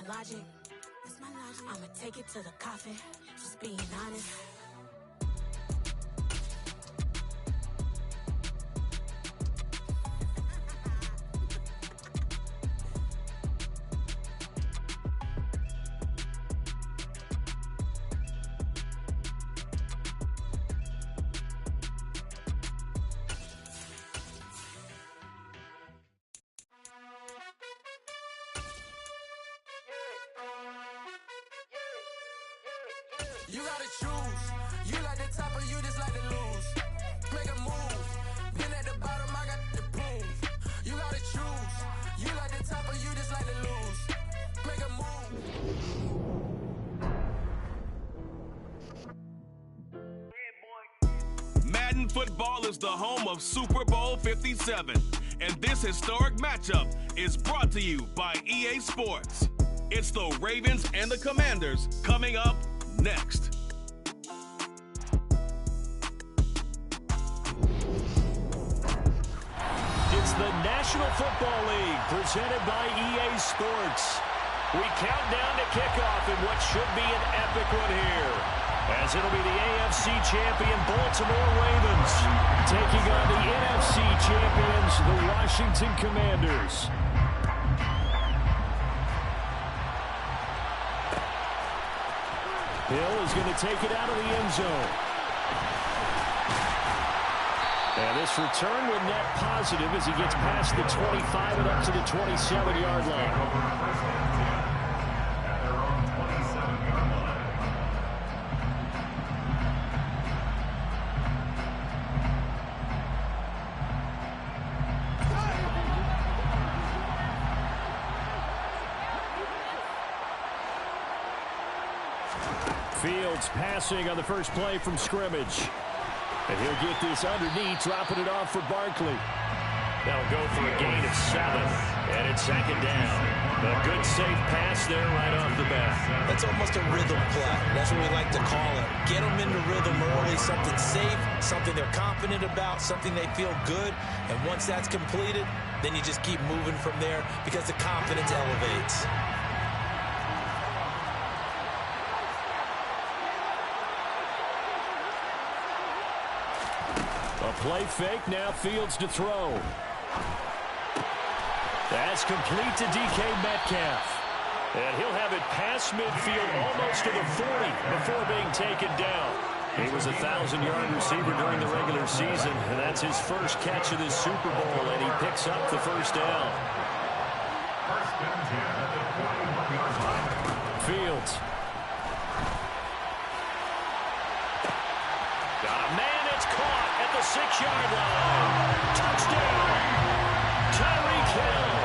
logic. I'ma take it to the coffin, just being honest. You gotta choose. You like the top or you just like to lose. Make a move. Been at the bottom, I got the proof. You gotta choose. You like the top or you just like to lose. Make a move. Madden Football is the home of Super Bowl 57. And this historic matchup is brought to you by EA Sports. It's the Ravens and the Commanders coming up next. It's the National Football League presented by EA Sports. We count down to kickoff in what should be an epic one here, as it'll be the AFC champion Baltimore Ravens taking on the NFC champions, the Washington Commanders. Hill is going to take it out of the end zone. And this return will net positive as he gets past the 25 and up to the 27-yard line. Fields passing on the first play from scrimmage. And he'll get this underneath, dropping it off for Barkley. That'll go for a gain of 7. And it's second down. A good safe pass there right off the bat. That's almost a rhythm play. That's what we like to call it. Get them into rhythm early, something safe, something they're confident about, something they feel good. And once that's completed, then you just keep moving from there because the confidence elevates. A play fake, now Fields to throw. That's complete to DK Metcalf. And he'll have it past midfield almost to the 40 before being taken down. He was a 1,000-yard receiver during the regular season, and that's his first catch of this Super Bowl, and he picks up the first down. Fields. Got a man that's caught at the 6-yard line. Touchdown! Tyreek Hill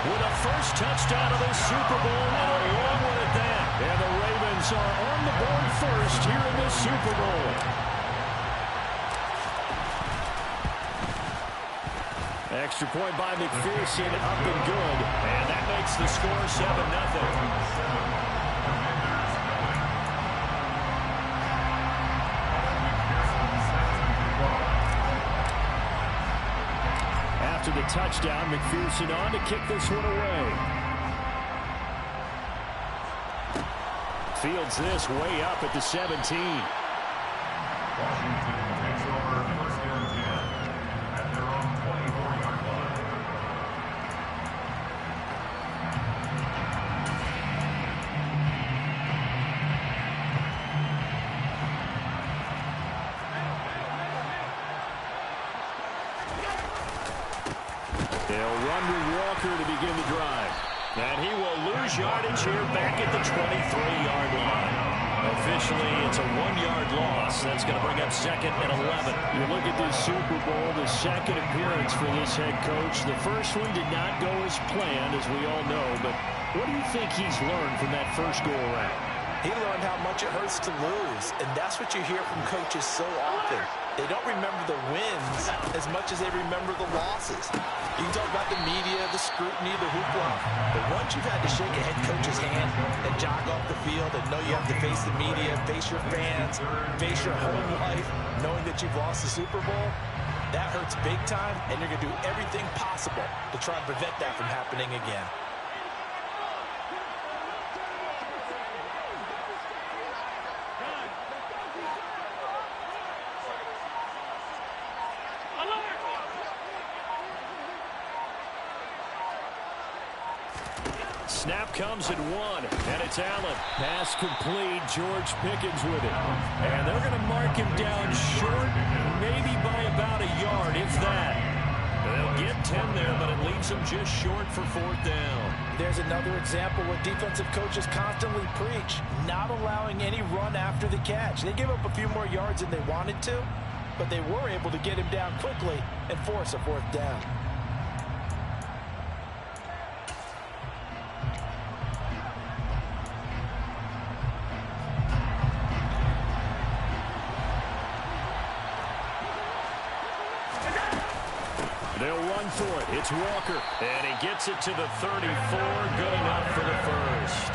with a first touchdown of the Super Bowl, and a long one at that. And the Ravens are on the board first here in this Super Bowl. Extra point by McPherson, up and good. And that makes the score 7-0. After the touchdown, McPherson on to kick this one away. Fields this way up at the 17. Washington takes over first and 10 at their own 24-yard line. They'll run with Walker to begin the drive. And he will lose yardage here back at the 23-yard line. Officially, it's a 1-yard loss. That's going to bring up second and 11. You look at this Super Bowl, the second appearance for this head coach. The first one did not go as planned, as we all know. But what do you think he's learned from that first go-around? He learned how much it hurts to lose, and that's what you hear from coaches so often. They don't remember the wins as much as they remember the losses. You can talk about the media, the scrutiny, the hoopla, but once you've had to shake a head coach's hand and jog off the field and know you have to face the media, face your fans, face your home life, knowing that you've lost the Super Bowl, that hurts big time, and you're going to do everything possible to try and prevent that from happening again. snap comes at 1, and it's Allen. Pass complete. George Pickens with it. And they're going to mark him down short, maybe by about a yard, if that. They'll get 10 there, but it leaves them just short for 4th down. There's another example where defensive coaches constantly preach, not allowing any run after the catch. They give up a few more yards than they wanted to, but they were able to get him down quickly and force a 4th down. They'll run for it. It's Walker. And he gets it to the 34. Good enough for the first.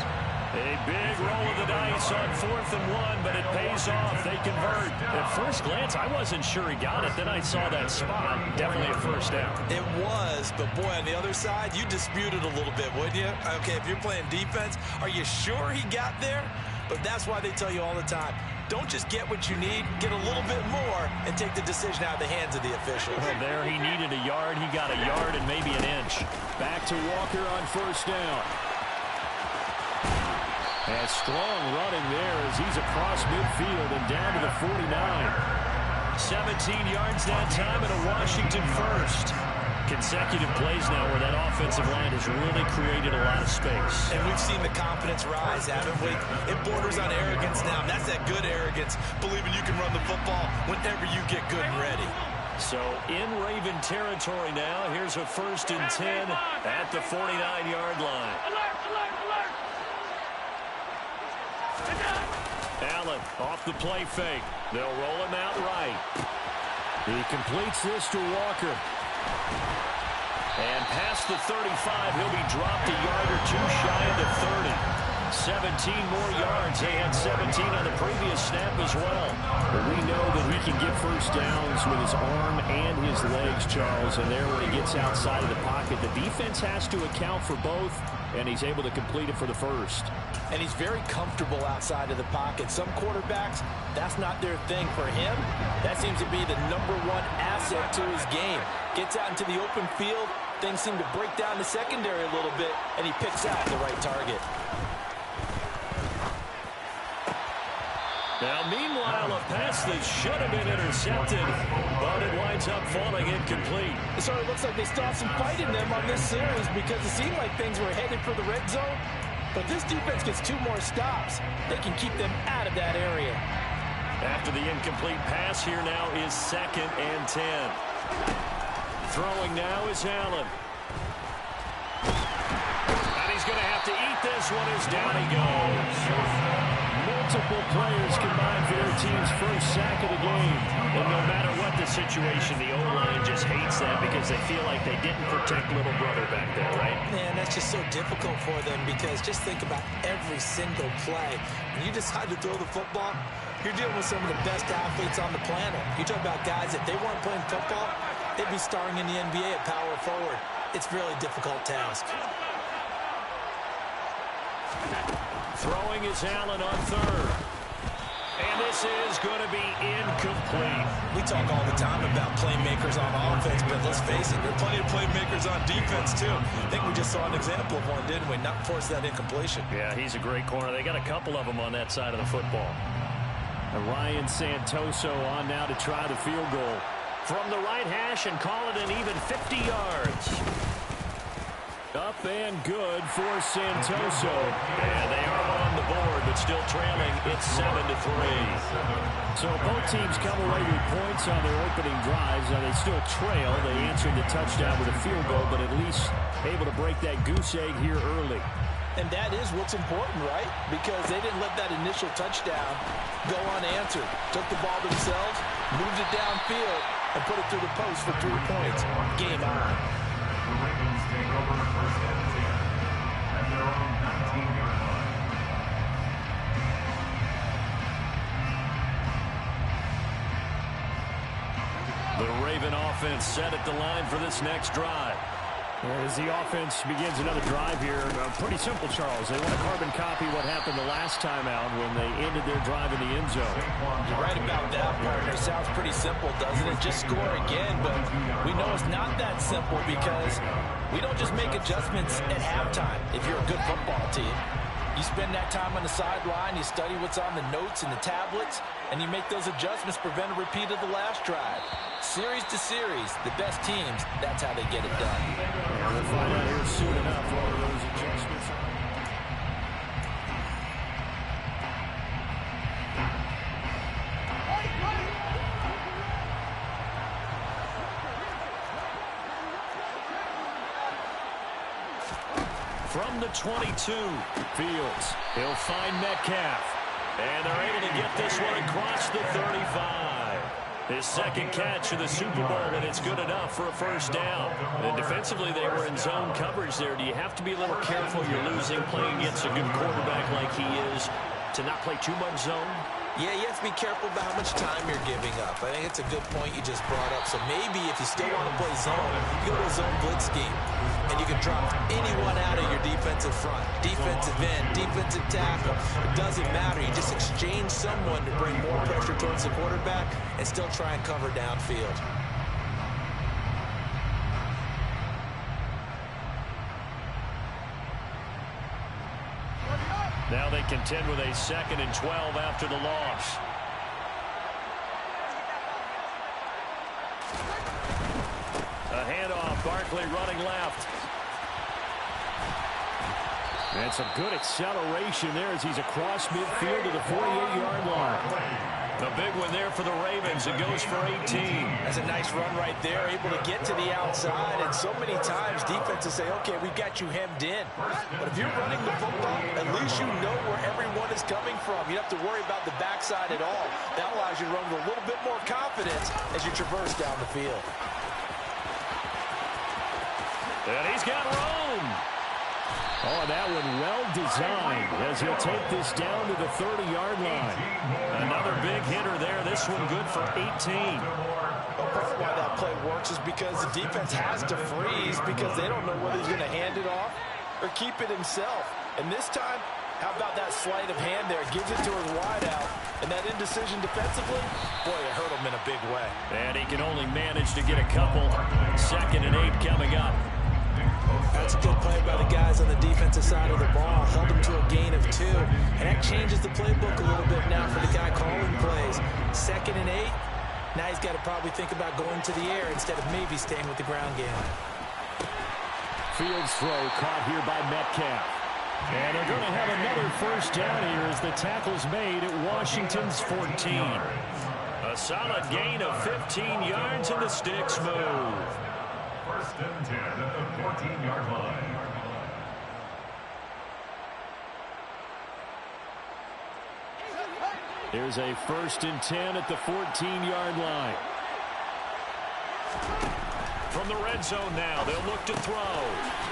A big roll of the dice on 4th and 1, but it pays off. They convert. At first glance, I wasn't sure he got it. Then I saw that spot. Definitely a first down. It was, but boy, on the other side, you disputed a little bit, wouldn't you? Okay, if you're playing defense, are you sure he got there? But that's why they tell you all the time, don't just get what you need, get a little bit more, and take the decision out of the hands of the officials. Well, there he needed a yard. He got a yard and maybe an inch. Back to Walker on 1st down. And strong running there as he's across midfield and down to the 49. 17 yards that time and a Washington first. Consecutive plays now where that offensive line has really created a lot of space. And we've seen the confidence rise, haven't we? It borders on arrogance now, and that's that good arrogance, believing you can run the football whenever you get good and ready. So in Raven territory now, here's a 1st and 10 at the 49-yard line. Allen off the play fake. They'll roll him out right. He completes this to Walker. And past the 35, he'll be dropped a yard or two shy of the 30. 17 more yards. They had 17 on the previous snap as well. But we know that he can get first downs with his arm and his legs, Charles. And there when he gets outside of the pocket, the defense has to account for both, and he's able to complete it for the first. And he's very comfortable outside of the pocket. Some quarterbacks, that's not their thing. For him, that seems to be the #1 asset to his game. Gets out into the open field, things seem to break down the secondary a little bit, and he picks out the right target. Now, meanwhile, a pass that should have been intercepted, but it winds up falling incomplete. So it looks like they still have some fight in them on this series because it seemed like things were headed for the red zone. But this defense gets 2 more stops. They can keep them out of that area. After the incomplete pass, here now is 2nd and 10. Throwing now is Allen. And he's going to have to eat this one as down he goes. Multiple players combined for their team's first sack of the game. And no matter what the situation, the O-line just hates that because they feel like they didn't protect little brother back there, right? Man, that's just so difficult for them because just think about every single play. When you decide to throw the football, you're dealing with some of the best athletes on the planet. You talk about guys, if they weren't playing football, they'd be starring in the NBA at power forward. It's a really difficult task. Throwing is Allen on 3rd. And this is going to be incomplete. We talk all the time about playmakers on offense, but let's face it, there are plenty of playmakers on defense, too. I think we just saw an example of one, didn't we? Not force that incompletion. Yeah, he's a great corner. They got a couple of them on that side of the football. And Ryan Santoso on now to try the field goal. From the right hash and call it an even 50 yards. Up and good for Santoso. And they are on the board, but still trailing. It's 7-3. So both teams come away with points on their opening drives. Now they still trail. They answered the touchdown with a field goal, but at least able to break that goose egg here early. And that is what's important, right? Because they didn't let that initial touchdown go unanswered. Took the ball themselves, moved it downfield, and put it through the post for 3 points. Game on. The Ravens take over 1st and 10 at their own 19-yard line. The Raven offense set at the line for this next drive. As the offense begins another drive here, pretty simple, Charles. They want to carbon copy what happened the last time out when they ended their drive in the end zone. You're right about that, partner. Sounds pretty simple, doesn't it? Just score again, but we know it's not that simple because we don't just make adjustments at halftime if you're a good football team. You spend that time on the sideline, you study what's on the notes and the tablets, and you make those adjustments, prevent a repeat of the last drive. Series to series, the best teams, that's how they get it done. And we'll find out here soon enough what are those adjustments are. From the 22, Fields. He'll find Metcalf. And they're able to get this one across the 35. His second catch of the Super Bowl, and it's good enough for a first down. And defensively, they were in zone coverage there. Do you have to be a little careful? You're losing, playing against a good quarterback like he is, to not play too much zone? Yeah, you have to be careful about how much time you're giving up. I think it's a good point you just brought up. So maybe if you still want to play zone, you go to a zone blitz scheme. And you can drop anyone out of your defensive front. Defensive end, defensive tackle. It doesn't matter. You just exchange someone to bring more pressure towards the quarterback and still try and cover downfield. Now they contend with a 2nd and 12 after the loss. A handoff, Barkley running left. And some good acceleration there as he's across midfield to the 48-yard line. The big one there for the Ravens. It goes for 18. That's a nice run right there, able to get to the outside. And so many times defenses say, okay, we've got you hemmed in. But if you're running the football, at least you know where everyone is coming from. You don't have to worry about the backside at all. That allows you to run with a little bit more confidence as you traverse down the field. And he's got room. Oh, that one well designed as he'll take this down to the 30-yard line. Another big hitter there. This one good for 18. Well, part of why that play works is because the defense has to freeze because they don't know whether he's going to hand it off or keep it himself. And this time, how about that sleight of hand there? Gives it to his wideout. And that indecision defensively, boy, it hurt him in a big way. And he can only manage to get a couple. 2nd and 8 coming up. That's a good play by the guys on the defensive side of the ball. Held them to a gain of 2. And that changes the playbook a little bit now for the guy calling plays. 2nd and 8. Now he's got to probably think about going to the air instead of maybe staying with the ground game. Fields throw caught here by Metcalf. And they're going to have another first down here as the tackle's made at Washington's 14. A solid gain of 15 yards and the sticks move. 1st and 10 at the 14-yard line. Here's a 1st and 10 at the 14-yard line. From the red zone now, they'll look to throw.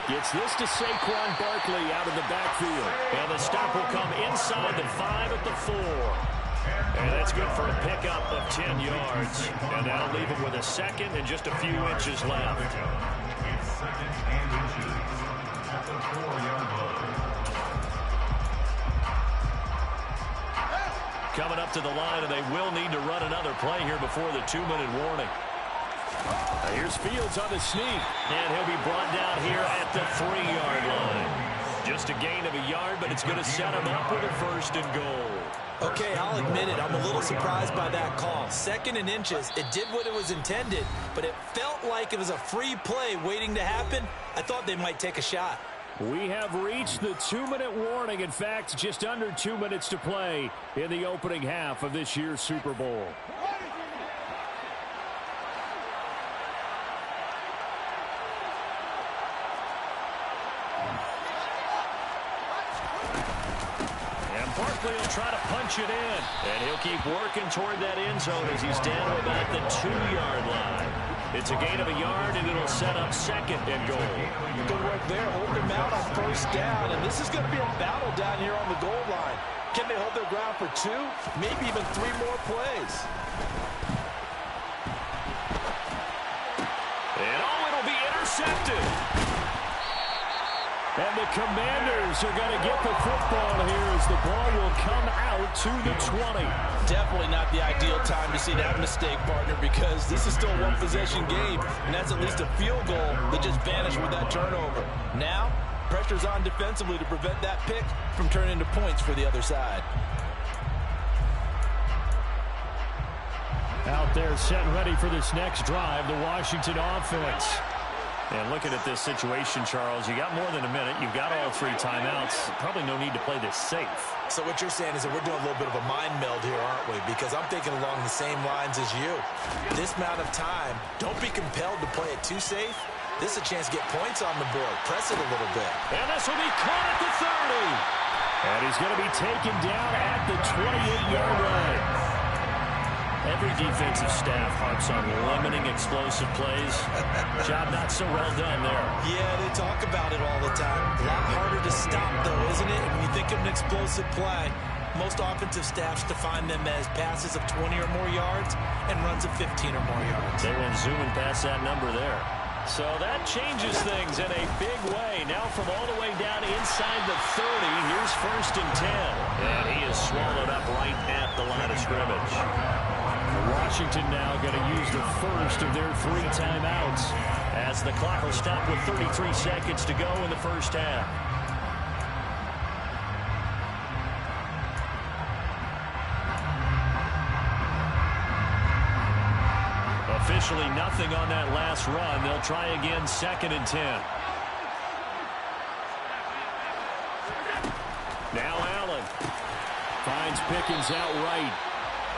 Gets this to Saquon Barkley out of the backfield. And the stop will come inside the 5 at the 4. And that's good for a pickup of 10 yards. And that'll leave him with a 2nd and just a few inches left. It's 2nd and inches at the 4-yard line. Coming up to the line, and they will need to run another play here before the 2-minute warning. Here's Fields on the sneak. And he'll be brought down here at the 3-yard line. Just a gain of a yard, but it's going to set him up with a 1st and goal. Okay, I'll admit it. I'm a little surprised by that call. 2nd and inches. It did what it was intended, but it felt like it was a free play waiting to happen. I thought they might take a shot. We have reached the 2-minute warning. In fact, just under 2 minutes to play in the opening half of this year's Super Bowl. Barkley will try to punch it in. And he'll keep working toward that end zone as he's down to about the 2-yard line. It's a gain of a yard, and it'll set up 2nd and goal. Good work there. Hold them out on 1st down. And this is going to be a battle down here on the goal line. Can they hold their ground for 2? Maybe even 3 more plays. And it'll be intercepted. And the Commanders are going to get the football here as the ball will come out to the 20. Definitely not the ideal time to see that mistake, partner, because this is still a one-possession game, and that's at least a field goal that just vanished with that turnover. Now, pressure's on defensively to prevent that pick from turning into points for the other side. Out there set and ready for this next drive, the Washington offense. And looking at this situation, Charles, you got more than a minute. You've got all 3 timeouts. Probably no need to play this safe. So what you're saying is that we're doing a little bit of a mind meld here, aren't we? Because I'm thinking along the same lines as you. This amount of time, don't be compelled to play it too safe. This is a chance to get points on the board. Press it a little bit. And this will be caught at the 30. And he's going to be taken down at the 28-yard line. Every defensive staff harps on limiting explosive plays. Job not so well done there. Yeah, they talk about it all the time. A lot harder to stop, though, isn't it? When you think of an explosive play, most offensive staffs define them as passes of 20 or more yards and runs of 15 or more yards. They went zooming past that number there. So that changes things in a big way. Now from all the way down inside the 30, here's 1st and 10. And he is swallowed up right at the line of scrimmage. Washington now going to use the first of their 3 timeouts as the clock will stop with 33 seconds to go in the first half. Officially nothing on that last run. They'll try again 2nd and 10. Now Allen finds Pickens out right.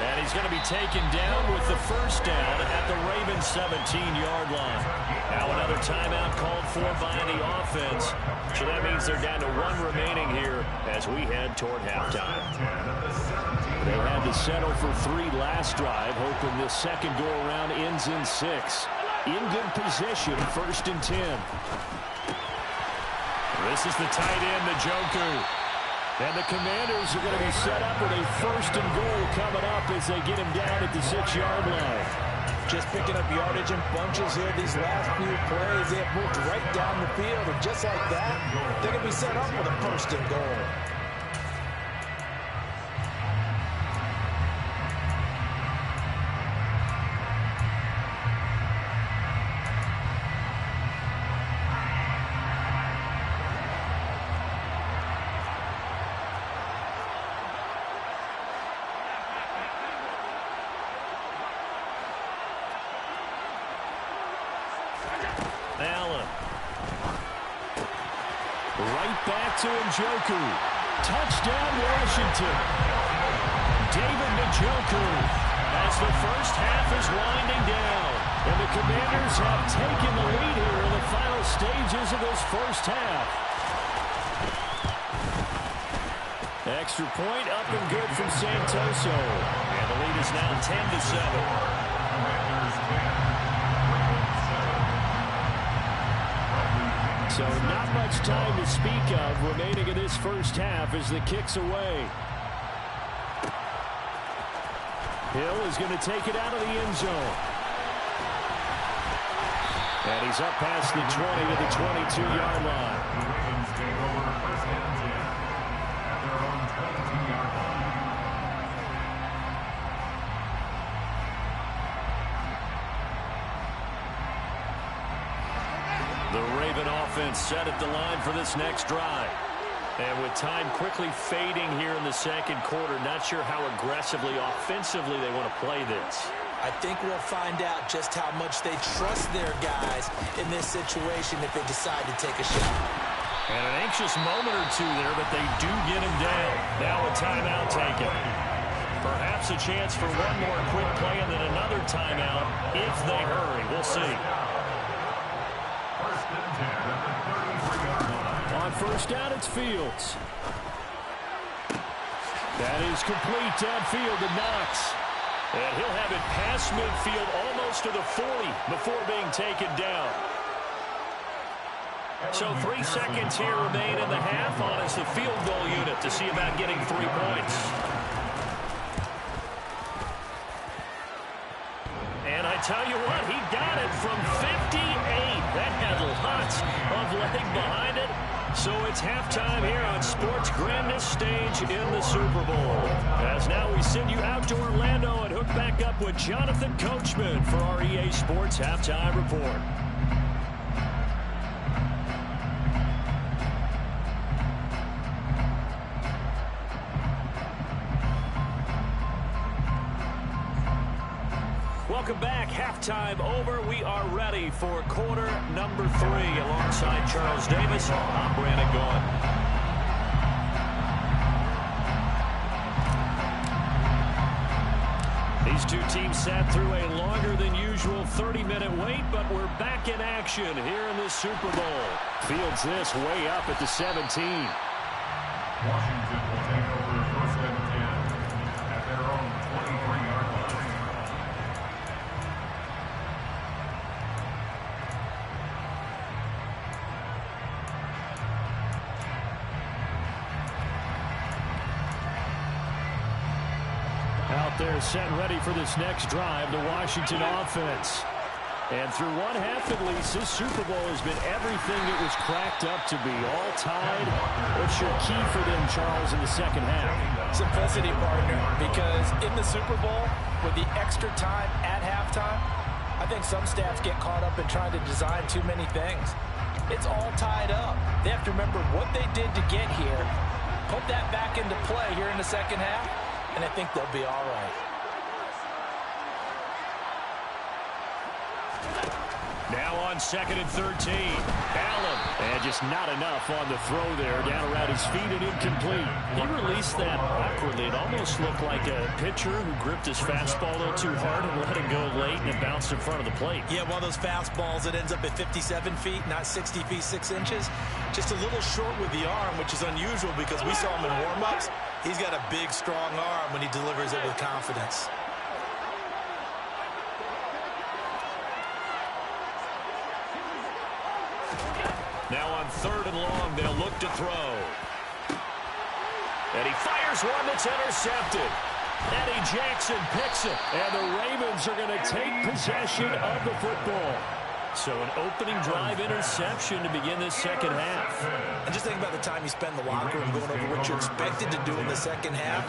And he's going to be taken down with the first down at the Ravens' 17-yard line. Now another timeout called for by the offense. So that means they're down to 1 remaining here as we head toward halftime. They had to settle for 3 last drive, hoping this second go-around ends in 6. In good position, 1st and 10. This is the tight end, the Joker. And the Commanders are going to be set up with a 1st and goal coming up as they get him down at the 6-yard line. Just picking up yardage in bunches here. These last few plays, they have moved right down the field. And just like that, they're going to be set up with a 1st and goal. Allen. Right back to Njoku. Touchdown, Washington. David Njoku as the first half is winding down. And the Commanders have taken the lead here in the final stages of this first half. Extra point up and good from Santoso. And the lead is now 10-7. So not much time to speak of remaining in this first half as the kick's away. Hill is going to take it out of the end zone. And he's up past the 20 to the 22-yard line. The Raven offense set at the line for this next drive. And with time quickly fading here in the second quarter, not sure how aggressively, offensively they want to play this. I think we'll find out just how much they trust their guys in this situation if they decide to take a shot. And an anxious moment or two there, but they do get him down. Now a timeout taken. Perhaps a chance for one more quick play and then another timeout if they hurry. We'll see. On first down, it's Fields. That is complete downfield to Knox. And he'll have it past midfield almost to the 40 before being taken down. So 3 seconds here remain in the half on as the field goal unit to see about getting 3 points. And I tell you what, he got it from 58. That had lots of leg behind it. So it's halftime here on sports' grandest stage in the Super Bowl. As now we send you out to Orlando and hook back up with Jonathan Coachman for our EA Sports Halftime Report. Welcome back. Halftime over. We are ready for quarter number 3. Alongside Charles Davis, I'm Brandon Gaughan. These two teams sat through a longer than usual 30-minute wait, but we're back in action here in the Super Bowl. Fields this way up at the 17. Washington will take over first and 10 at their own 23-yard line. Out there set and ready for this next drive, the Washington offense. And through one half at least, this Super Bowl has been everything it was cracked up to be. All tied. What's your key for them, Charles, in the second half? Simplicity, partner, because in the Super Bowl, with the extra time at halftime, I think some staffs get caught up in trying to design too many things. It's all tied up. They have to remember what they did to get here, put that back into play here in the second half, and I think they'll be all right. Now on 2nd and 13. Allen. And just not enough on the throw there. Down around his feet and incomplete. He released that awkwardly. It almost looked like a pitcher who gripped his fastball a little too hard and let it go late, and it bounced in front of the plate. Yeah, one of those fastballs that ends up at 57 feet, not 60 feet, 6 inches. Just a little short with the arm, which is unusual because we saw him in warm-ups. He's got a big, strong arm when he delivers it with confidence. Now on 3rd and long, they'll look to throw. And he fires one that's intercepted. Eddie Jackson picks it. And the Ravens are going to take possession of the football. So an opening drive interception to begin this second half. And just think about the time you spend in the locker room going over what you expected to do in the second half.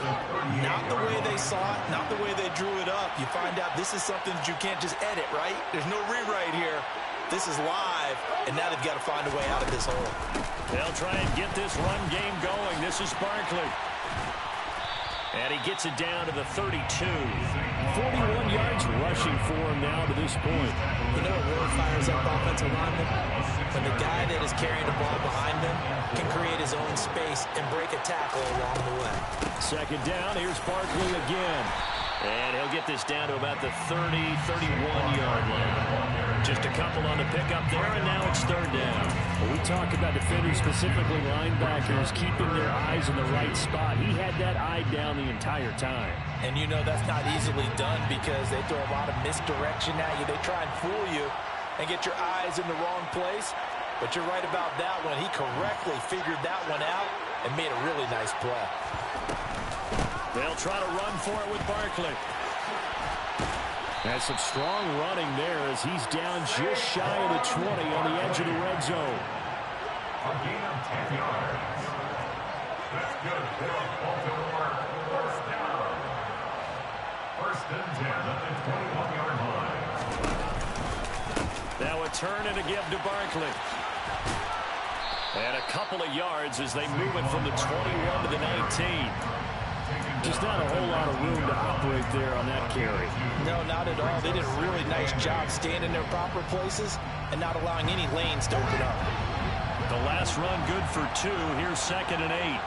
Not the way they saw it, not the way they drew it up. You find out this is something that you can't just edit, right? There's no rewrite here. This is live, and now they've got to find a way out of this hole. They'll try and get this run game going. This is Barkley. And he gets it down to the 32. 41 yards rushing for him now to this point. You know what really fires up offensive linemen? When the guy that is carrying the ball behind them can create his own space and break a tackle along the way. 2nd down, here's Barkley again. And he'll get this down to about the 30, 31-yard line. Just a couple on the pickup there, and now it's 3rd down. Well, we talk about defenders, specifically linebackers, keeping their eyes in the right spot. He had that eye down the entire time. And you know that's not easily done because they throw a lot of misdirection at you. They try and fool you and get your eyes in the wrong place. But you're right about that one. He correctly figured that one out and made a really nice play. They'll try to run for it with Barkley. That's some strong running there as he's down just shy of the 20 on the edge of the red zone. A gain of 10 yards. That's good for Baltimore. First down. 1st and 10 at the 21-yard line. Now a turn and a give to Barkley. And a couple of yards as they move it from the 21 to the 19. Just not a whole lot of room to operate there on that carry. No, not at all. They did a really nice job staying in their proper places and not allowing any lanes to open up. The last run good for 2. Here's 2nd and 8.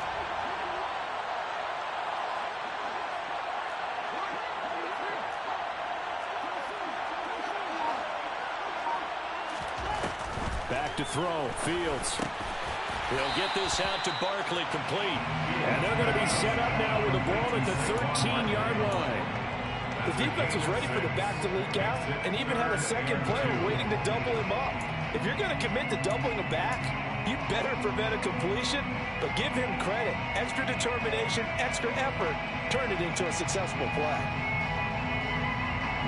Back to throw. Fields. He'll get this out to Barkley, complete. And they're going to be set up now with the ball at the 13-yard line. The defense was ready for the back to leak out and even had a second player waiting to double him up. If you're going to commit to doubling a back, you better prevent a completion, but give him credit. Extra determination, extra effort, turn it into a successful play.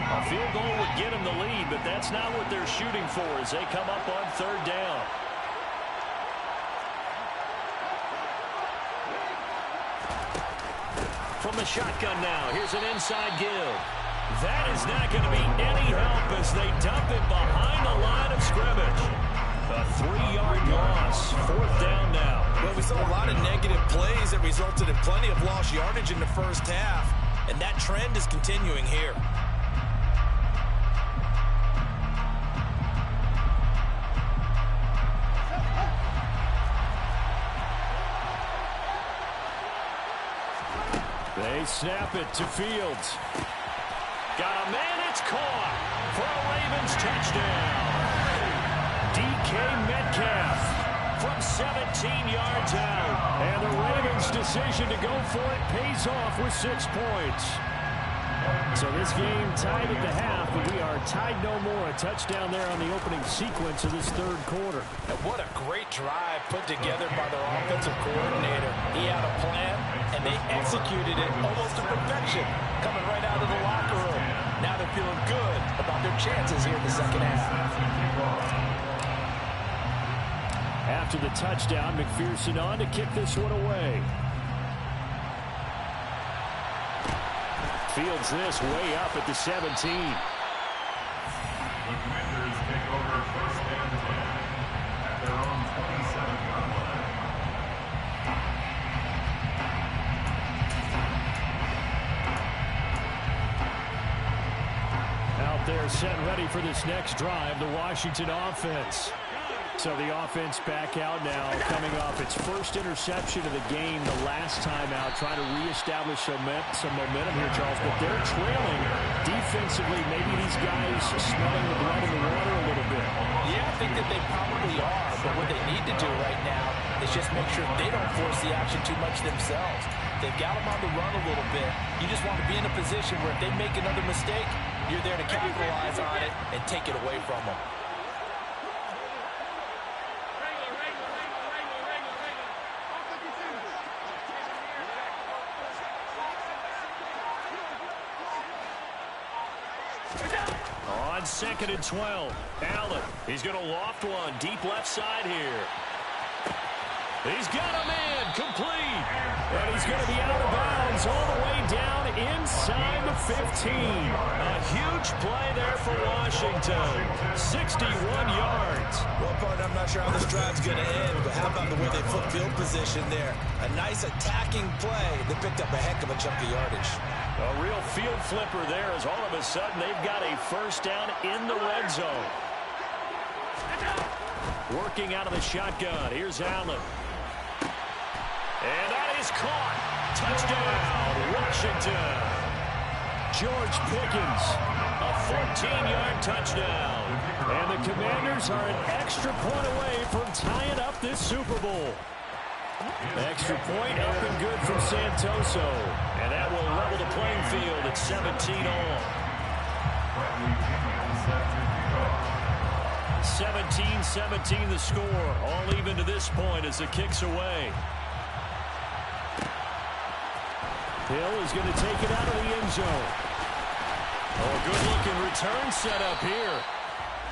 A field goal would get him the lead, but that's not what they're shooting for as they come up on 3rd down. from the shotgun now. Here's an inside give. That is not going to be any help as they dump it behind the line of scrimmage. A 3-yard loss. 4th down now. Well, we saw a lot of negative plays that resulted in plenty of lost yardage in the first half, and that trend is continuing here. They snap it to Fields. Got a man, it's caught for a Ravens touchdown. DK Metcalf from 17 yards out. And the Ravens' decision to go for it pays off with 6 points. So this game tied at the half, but we are tied no more. A touchdown there on the opening sequence of this 3rd quarter. And what a great drive put together by their offensive coordinator. He had a plan, and they executed it almost to perfection, coming right out of the locker room. Now they're feeling good about their chances here in the second half. After the touchdown, McPherson on to kick this one away. Fields this way up at the 17. The Commanders take over 1st and 10 at their own 27-yard line. Out there set ready for this next drive, the Washington offense. So the offense back out now, coming off its first interception of the game the last time out, trying to reestablish some momentum here, Charles. But they're trailing defensively. Maybe these guys smelling the blood in the water a little bit. Yeah, I think that they probably are. But what they need to do right now is just make sure they don't force the action too much themselves. They've got them on the run a little bit. You just want to be in a position where if they make another mistake, you're there to capitalize on it and take it away from them. On 2nd and 12, Allen. He's going to loft one deep left side here. He's got a man complete. And he's going to be out of bounds all the way down inside the 15. A huge play there for Washington. 61 yards. Well, partner, I'm not sure how this drive's going to end, but how about the way they flip field position there? A nice attacking play that picked up a heck of a chunk of yardage. A real field flipper there as all of a sudden they've got a 1st down in the red zone. Working out of the shotgun. Here's Allen. And that is caught. Touchdown, Washington. George Pickens, a 14-yard touchdown. And the Commanders are an extra point away from tying up this Super Bowl. Extra point up and good from Santoso. And that will level the playing field at 17 all. 17-17 the score. All even to this point as the kick's away. Hill is going to take it out of the end zone. Oh, good-looking return set up here.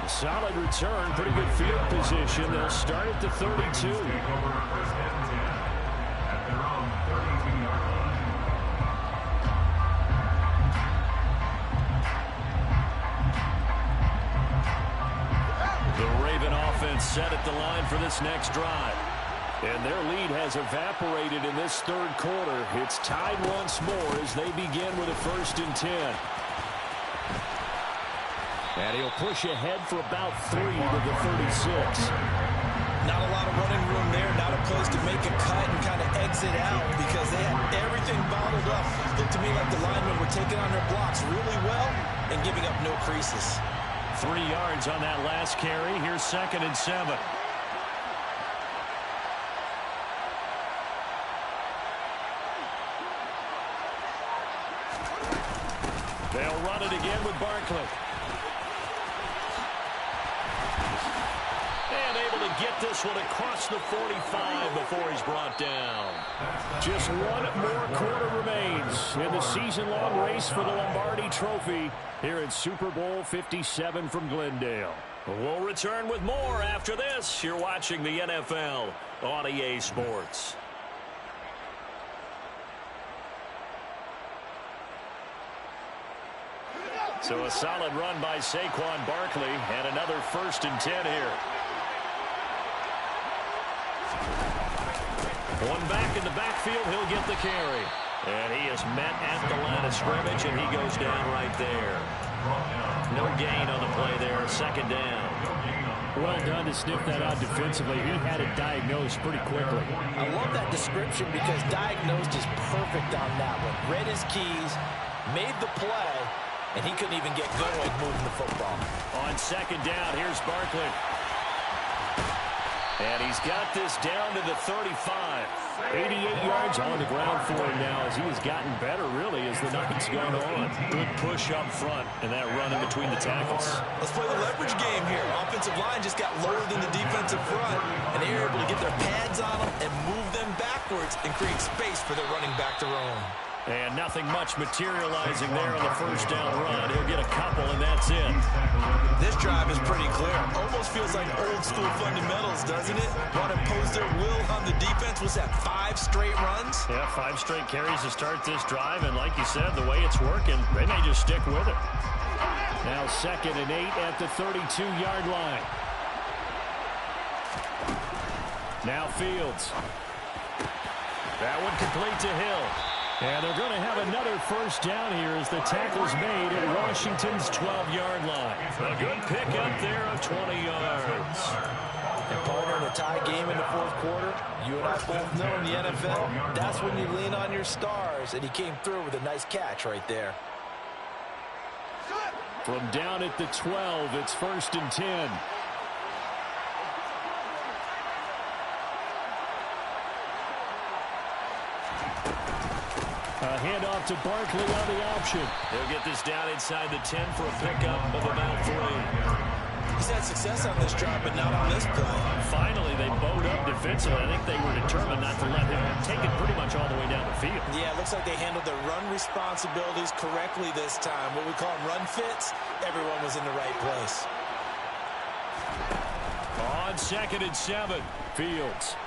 A solid return, pretty good field position. They'll start at the 32. The Raven offense set at the line for this next drive. And their lead has evaporated in this 3rd quarter. It's tied once more as they begin with a 1st and 10. And he'll push ahead for about 3 to the 36. Not a lot of running room there, not a place to make a cut and kind of exit out because they had everything bottled up. Looked to me like the linemen were taking on their blocks really well and giving up no creases. 3 yards on that last carry. Here's 2nd and 7. They'll run it again with Barkley. And able to get this one across the 45 before he's brought down. Just one more quarter remains in the season-long race for the Lombardi Trophy here in Super Bowl 57 from Glendale. We'll return with more after this. You're watching the NFL on EA Sports. So a solid run by Saquon Barkley and another 1st and 10 here. One back in the backfield, he'll get the carry. And he is met at the line of scrimmage, and he goes down right there. No gain on the play there, 2nd down. Well done to sniff that out defensively. He had it diagnosed pretty quickly. I love that description because diagnosed is perfect on that one. Read his keys, made the play, and he couldn't even get going moving the football. On 2nd down, here's Barkley. And he's got this down to the 35. 88 yards on the ground for him now as he has gotten better, really, as the night's gone on. Good push up front and that run in between the tackles. Let's play the leverage game here. Offensive line just got lowered in the defensive front, and they were able to get their pads on them and move them backwards and create space for their running back to roam. And nothing much materializing there on the 1st down run. He'll get a couple, and that's it. This drive is pretty clear. Almost feels like old school fundamentals, doesn't it? Want to impose their will on the defense. Was that 5 straight runs? Yeah, 5 straight carries to start this drive, and like you said, the way it's working, they may just stick with it. Now 2nd and 8 at the 32-yard line. Now Fields. That one complete to Hill. And they're going to have another 1st down here as the tackle's made at Washington's 12-yard line. A good pickup there of 20 yards. And partner, in a tie game in the 4th quarter, you and I both know in the NFL, that's when you lean on your stars, and he came through with a nice catch right there. From down at the 12, it's 1st and 10. A handoff to Barkley on the option. He'll get this down inside the 10 for a pickup of about 3. He's had success on this drive, but not on this play. Finally, they bowed up defensively. I think they were determined not to let him take it pretty much all the way down the field. Yeah, it looks like they handled their run responsibilities correctly this time. What we call run fits, everyone was in the right place. On 2nd and 7, Fields.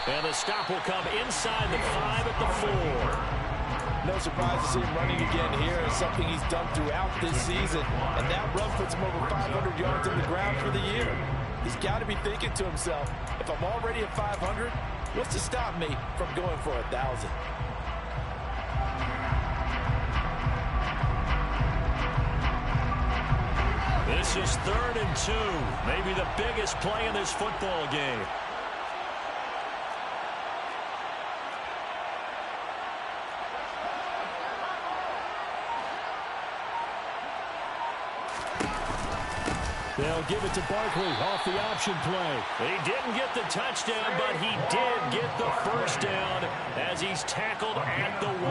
And the stop will come inside the 5 at the 4. No surprise to see him running again here. It's something he's done throughout this season. And that run puts him over 500 yards on the ground for the year. He's got to be thinking to himself, if I'm already at 500, what's to stop me from going for 1,000? This is 3rd and 2. Maybe the biggest play in this football game. They'll give it to Barkley off the option play. He didn't get the touchdown, but he did get the 1st down as he's tackled at the 1.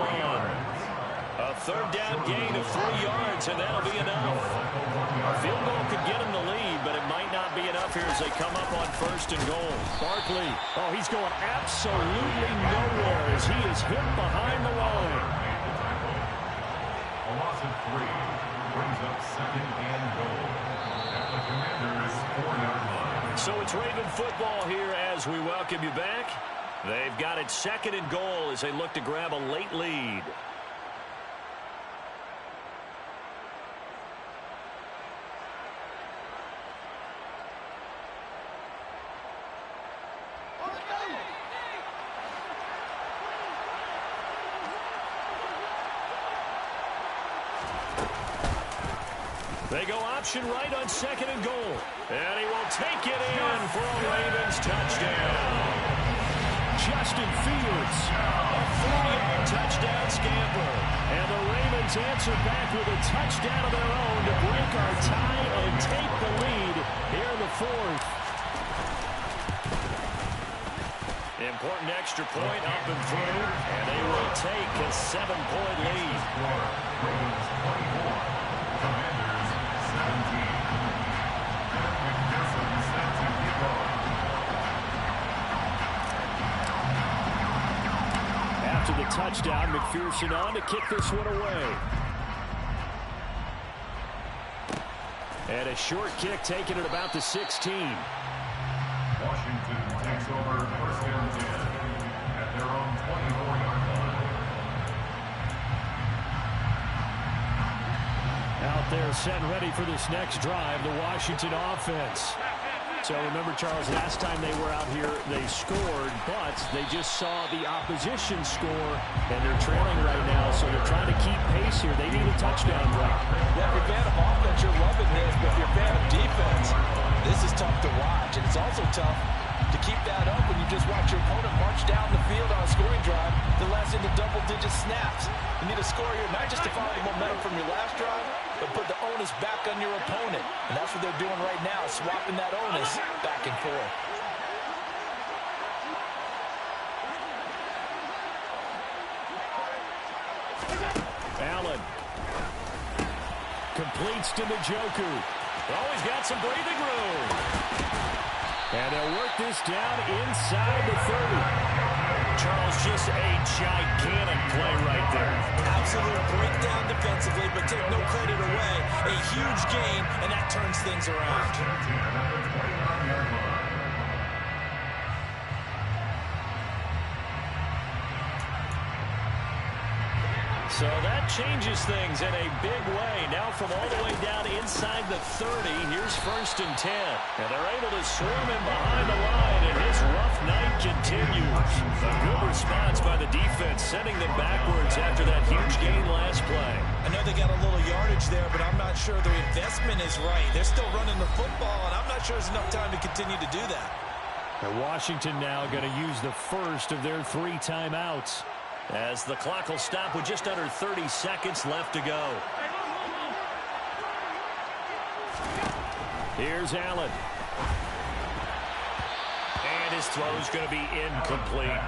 A 3rd down gain of 3 yards, and that'll be enough. A field goal could get him the lead, but it might not be enough here as they come up on 1st and goal. Barkley, he's going absolutely nowhere as he is hit behind the line. A loss of 3 brings up 2nd and goal. Commanders 4-yard line. So it's Raven football here as we welcome you back. They've got it 2nd and goal as they look to grab a late lead. They go option right on 2nd and goal. And he will take it in for a Ravens touchdown. Justin Fields. A 4-yard touchdown scamper. And the Ravens answer back with a touchdown of their own to break our tie and take the lead here in the 4th. Important extra point up and through. And they will take a 7-point lead. Ravens 24. Commanders 17. McPherson set to kick off. After the touchdown, McPherson on to kick this one away. And a short kick taken at about the 16. Washington takes over 1st and 10 at their own 24-yard line. out there setting ready for this next drive, the Washington offense. So remember, Charles, last time they were out here, they scored, but they just saw the opposition score, and they're trailing right now, so they're trying to keep pace here. They need a touchdown drive. Yeah, if you're a fan of offense, you're loving this, but if you're a fan of defense, this is tough to watch, and it's also tough to keep that up when you just watch your opponent march down the field on a scoring drive that lasts into double-digit snaps. You need a score here, not just to follow the momentum from your last drive, but put the onus back on your opponent. And that's what they're doing right now, swapping that onus back and forth. Allen completes to Njoku. Always got some breathing room. And they'll work this down inside the 30. Charles, just a gigantic play right there. Absolute breakdown defensively, but take no credit away. A huge gain, and that turns things around. So that changes things in a big way. Now from all the way down inside the 30, here's 1st and 10. And they're able to swarm him behind the line, and his rough night continues. A good response by the defense, sending them backwards after that huge gain last play. I know they got a little yardage there, but I'm not sure their investment is right. They're still running the football, and I'm not sure there's enough time to continue to do that. And Washington now going to use the first of their 3 timeouts, as the clock will stop with just under 30 seconds left to go. Here's Allen. And his throw's going to be incomplete.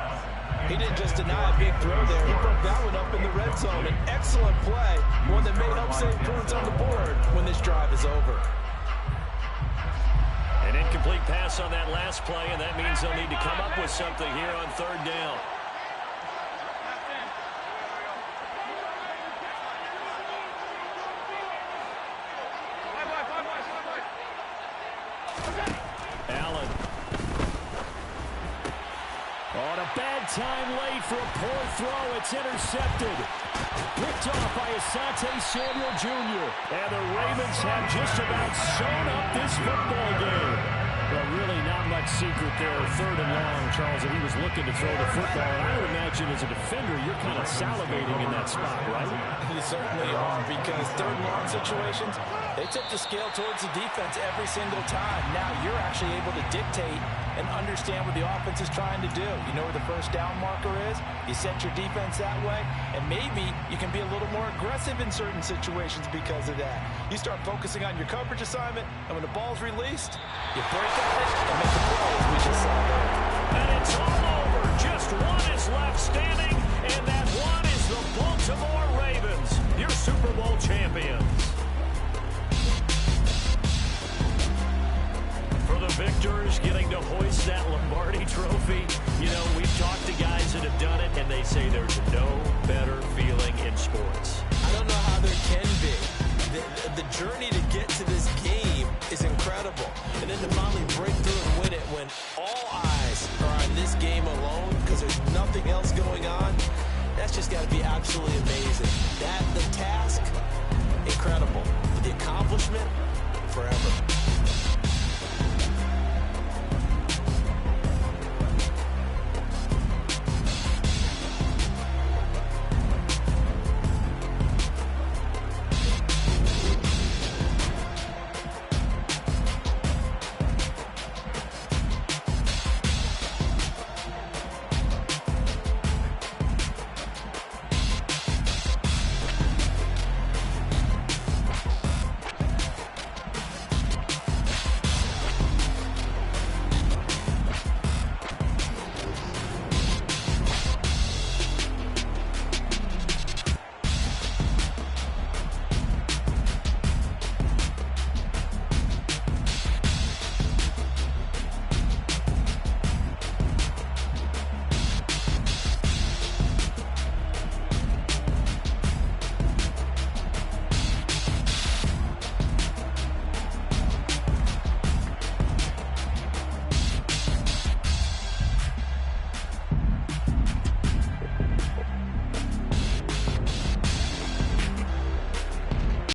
He didn't just deny a big throw there. He broke that one up in the red zone. An excellent play, one that may help save points on the board when this drive is over. An incomplete pass on that last play, and that means they'll need to come up with something here on 3rd down. Allen. On a bad time late for a poor throw. It's intercepted. Picked off by Asante Samuel Jr. And the Ravens have just about sewn up this football game. But really not much secret there. 3rd and long, Charles, that he was looking to throw the football. And I would imagine as a defender, you're kind of salivating in that spot, right? You certainly are, because 3rd and long situations, they tip the scale towards the defense every single time. Now you're actually able to dictate and understand what the offense is trying to do. You know where the 1st down marker is. You set your defense that way, and maybe you can be a little more aggressive in certain situations because of that. You start focusing on your coverage assignment, and when the ball's released, you break at it and make the play, as we just saw there. And it's all over. Just one is left standing, and that one is the Baltimore Ravens, your Super Bowl champions. For the victors, getting to hoist that Lombardi trophy. You know, we've talked to guys that have done it, and they say there's no better feeling in sports. I don't know how there can be. The journey to get to this game is incredible. And then to finally break through and win it when all eyes are on this game alone because there's nothing else going on, that's just got to be absolutely